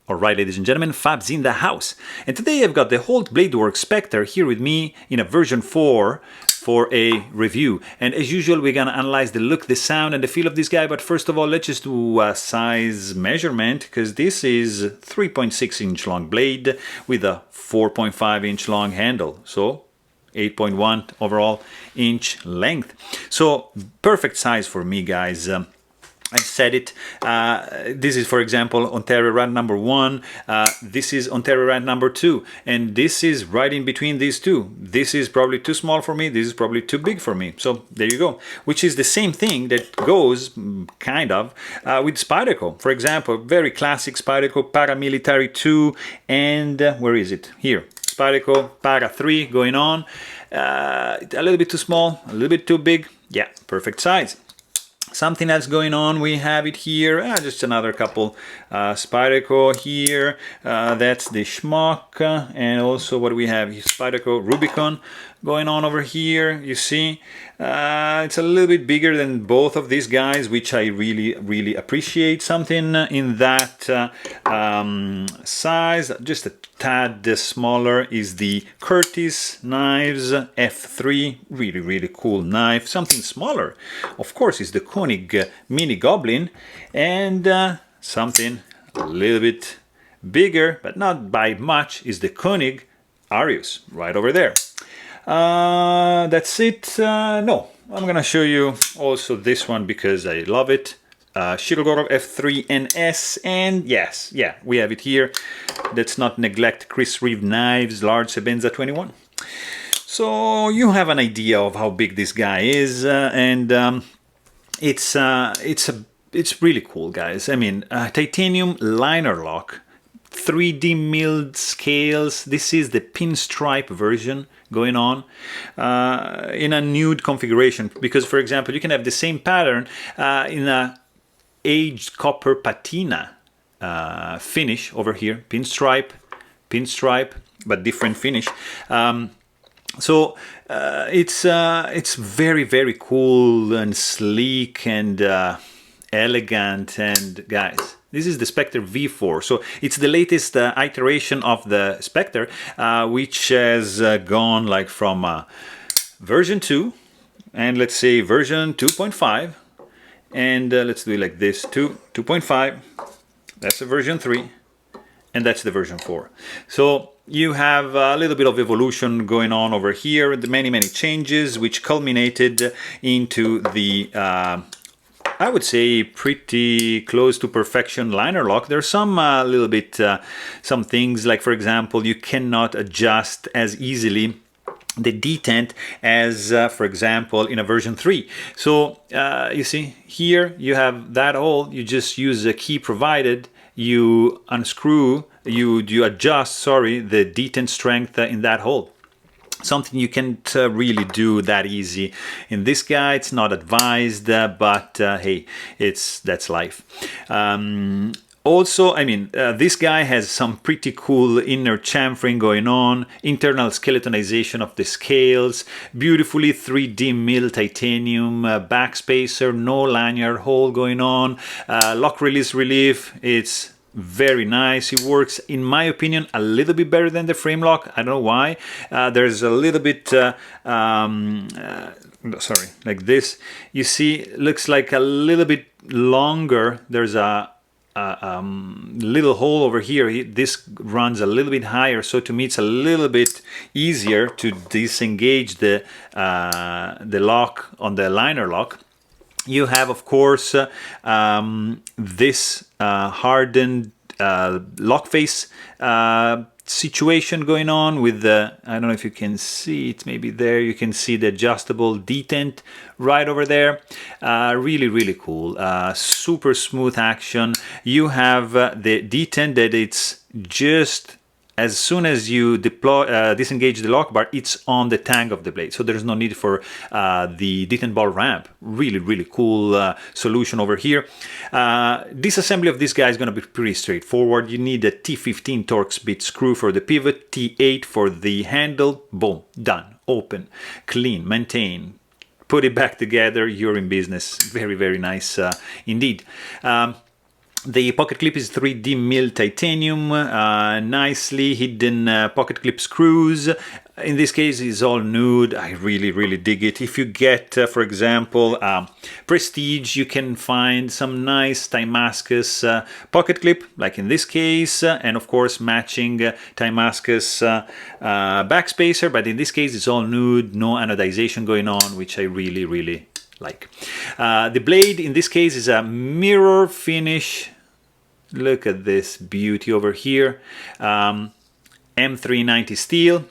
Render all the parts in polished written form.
Alright, ladies and gentlemen, Fabs in the house. And today I've got the Holt Bladeworks Specter here with me in a version 4 for a review. And as usual, we're gonna analyze the look, the sound, and the feel of this guy. But first of all, let's just do a size measurement, because this is 3.6 inch long blade with a 4.5 inch long handle. So 8.1 overall inch length. So perfect size for me, guys. I said it. This is, for example, Ontario rat number 1. This is Ontario rat number 2. And this is right in between these two. This is probably too small for me. This is probably too big for me. So there you go. Which is the same thing that goes, kind of, with Spyderco. For example, very classic Spyderco Paramilitary 2. And where is it? Here. Spyderco Para 3 going on. A little bit too small, a little bit too big. Yeah, perfect size. Something else going on, we have it here, just another couple Spyderco here, that's the Schmuck, and also what we have here, Spyderco Rubicon going on over here, you see. It's a little bit bigger than both of these guys, which I really appreciate. Something in that size, just a tad smaller, is the Curtis Knives F3, really cool knife. Something smaller, of course, is the Koenig Mini Goblin, and something a little bit bigger, but not by much, is the Koenig Arius, right over there. That's it. No, I'm gonna show you also this one because I love it. Shirogorov F3NS, and yes, yeah, we have it here. Let's not neglect Chris Reeve Knives, large Sebenza 21. So you have an idea of how big this guy is, and it's really cool, guys. I mean, titanium liner lock, 3D milled scales. This is the pinstripe version going on in a nude configuration, because, for example, you can have the same pattern in a aged copper patina finish over here, pinstripe, but different finish. So it's very cool and sleek and elegant. And guys, this is the Specter V4, so it's the latest iteration of the Specter, which has gone like from version 2, and let's say version 2.5, and let's do it like this, 2.5, that's the version 3, and that's the version 4. So you have a little bit of evolution going on over here, the many changes, which culminated into the I would say pretty close to perfection liner lock. There's some little bit, some things like, for example, you cannot adjust as easily the detent as, for example, in a version 3. So you see here you have that hole. You just use a key provided. You unscrew, you adjust, sorry, the detent strength in that hole. Something you can't really do that easy in this guy. It's not advised, but hey, that's life. Also, I mean, this guy has some pretty cool inner chamfering going on, internal skeletonization of the scales, beautifully 3D milled titanium backspacer, no lanyard hole going on, lock release relief. It's very nice. It works, in my opinion, a little bit better than the frame lock. I don't know why. There's a little bit, sorry, like this. You see, looks like a little bit longer. There's a little hole over here. This runs a little bit higher, so to me it's a little bit easier to disengage the lock on the liner lock. You have, of course, this hardened lock face situation going on with the, I don't know if you can see it, maybe there you can see the adjustable detent right over there. Really cool, super smooth action. You have the detent that it's just as soon as you disengage the lock bar, it's on the tang of the blade. So there's no need for the detent ball ramp. Really cool solution over here. Disassembly of this guy is going to be pretty straightforward. You need a T15 Torx bit screw for the pivot, T8 for the handle. Boom, done. Open, clean, maintain, put it back together. You're in business. Very nice indeed. The pocket clip is 3D milled titanium, nicely hidden pocket clip screws. In this case, it's all nude. I really dig it. If you get, for example, Prestige, you can find some nice Damascus pocket clip, like in this case, and of course matching Damascus backspacer. But in this case, it's all nude, no anodization going on, which I really like. The blade in this case is a mirror finish. Look at this beauty over here. M390 steel.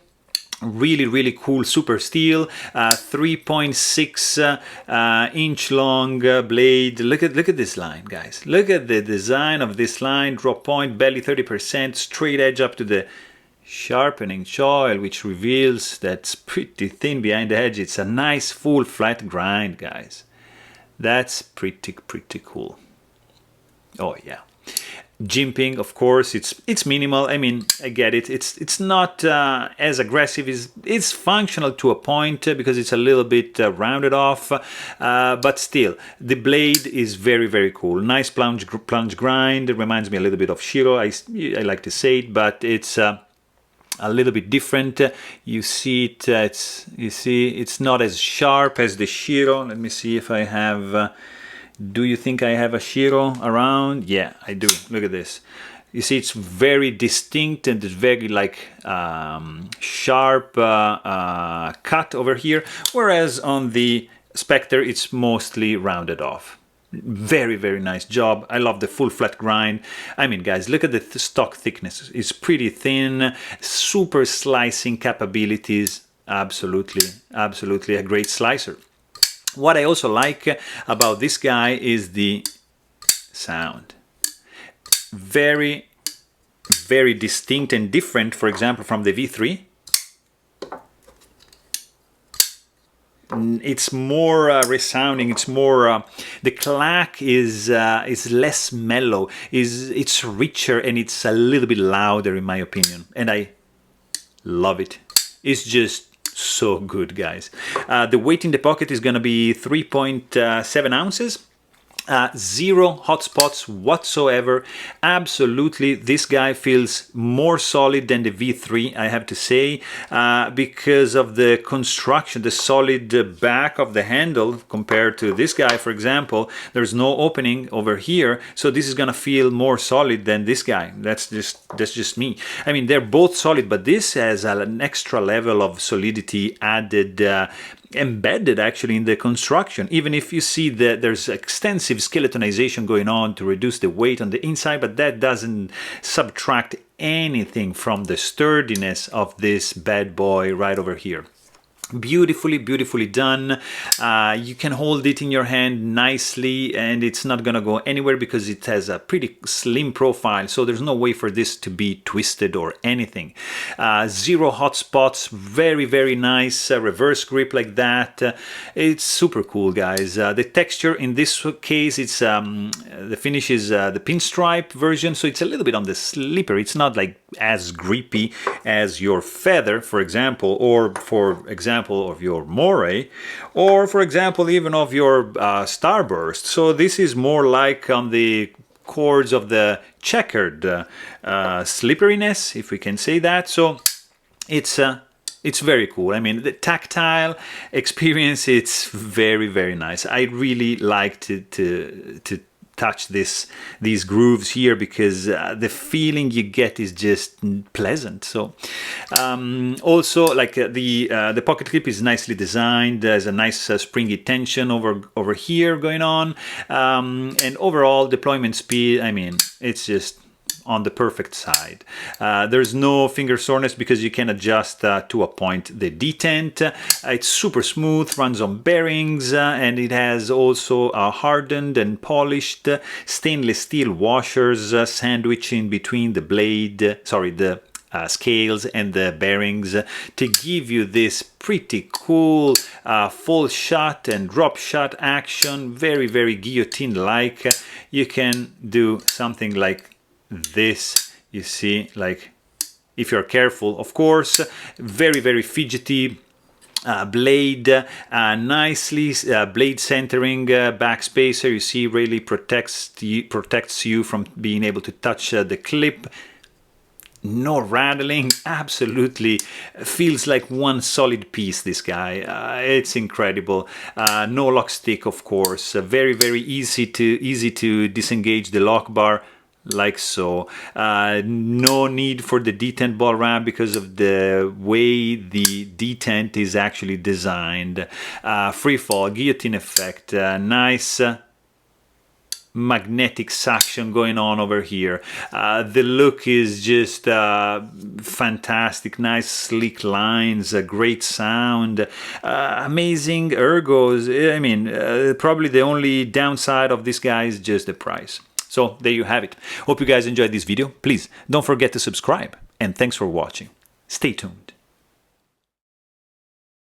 Really cool super steel. 3.6 inch long blade. Look at this line, guys. Look at the design of this line. Drop point, belly 30%, straight edge up to the sharpening choil, which reveals that's pretty thin behind the edge. It's a nice full flat grind, guys. That's pretty cool. Oh yeah. Jimping, of course, it's minimal. I mean, I get it. It's not as aggressive. It's functional to a point because it's a little bit rounded off, but still, the blade is very cool. Nice plunge grind. It reminds me a little bit of Shiro. I like to say it, but it's a little bit different. You see it. It's not as sharp as the Shiro. Let me see if I have. Do you think I have a Shiro around? Yeah, I do. Look at this. You see, it's very distinct and it's very like sharp cut over here, whereas on the Spectre it's mostly rounded off. Very nice job. I love the full flat grind. I mean, guys, look at the stock thickness. It's pretty thin, super slicing capabilities. Absolutely a great slicer. What I also like about this guy is the sound. Very distinct and different, for example, from the V3. It's more resounding. It's more the clack is less mellow. It's richer and it's a little bit louder, in my opinion, and I love it. It's just so good, guys. The weight in the pocket is gonna be 3.7 ounces. Zero hot spots whatsoever. Absolutely, this guy feels more solid than the V3, I have to say, because of the construction, the solid back of the handle compared to this guy, for example. There's no opening over here, so this is gonna feel more solid than this guy. That's just me. I mean, they're both solid, but this has an extra level of solidity added, embedded actually in the construction. Even if you see that there's extensive skeletonization going on to reduce the weight on the inside, but that doesn't subtract anything from the sturdiness of this bad boy right over here. Beautifully done. You can hold it in your hand nicely and it's not gonna go anywhere because it has a pretty slim profile, so there's no way for this to be twisted or anything. Zero hot spots. Very nice reverse grip like that. It's super cool, guys. The texture in this case, it's the finish is the pinstripe version, so it's a little bit on the slippery. It's not like as grippy as your Feather, for example, or for example of your Moray, or for example even of your Starburst. So this is more like on the chords of the checkered slipperiness, if we can say that. So it's very cool. I mean, the tactile experience, it's very nice. I really like to touch these grooves here because the feeling you get is just pleasant. So also, like the pocket clip is nicely designed. There's a nice springy tension over here going on, and overall deployment speed, I mean, it's just on the perfect side. There's no finger soreness because you can adjust to a point the detent. It's super smooth, runs on bearings, and it has also hardened and polished stainless steel washers sandwiching between the blade, the scales and the bearings to give you this pretty cool full shot and drop shot action. Very guillotine-like. You can do something like this, you see, like if you're careful, of course. Very fidgety. blade, nicely blade centering backspacer. You see, really protects you from being able to touch the clip. No rattling, absolutely feels like one solid piece, this guy. It's incredible. No lock stick, of course. Very easy to disengage the lock bar, like so. No need for the detent ball wrap because of the way the detent is actually designed. Free fall, guillotine effect, nice magnetic suction going on over here. The look is just fantastic. Nice sleek lines, a great sound, amazing ergos. I mean, probably the only downside of this guy is just the price. So there you have it. Hope you guys enjoyed this video. Please don't forget to subscribe, and thanks for watching. Stay tuned.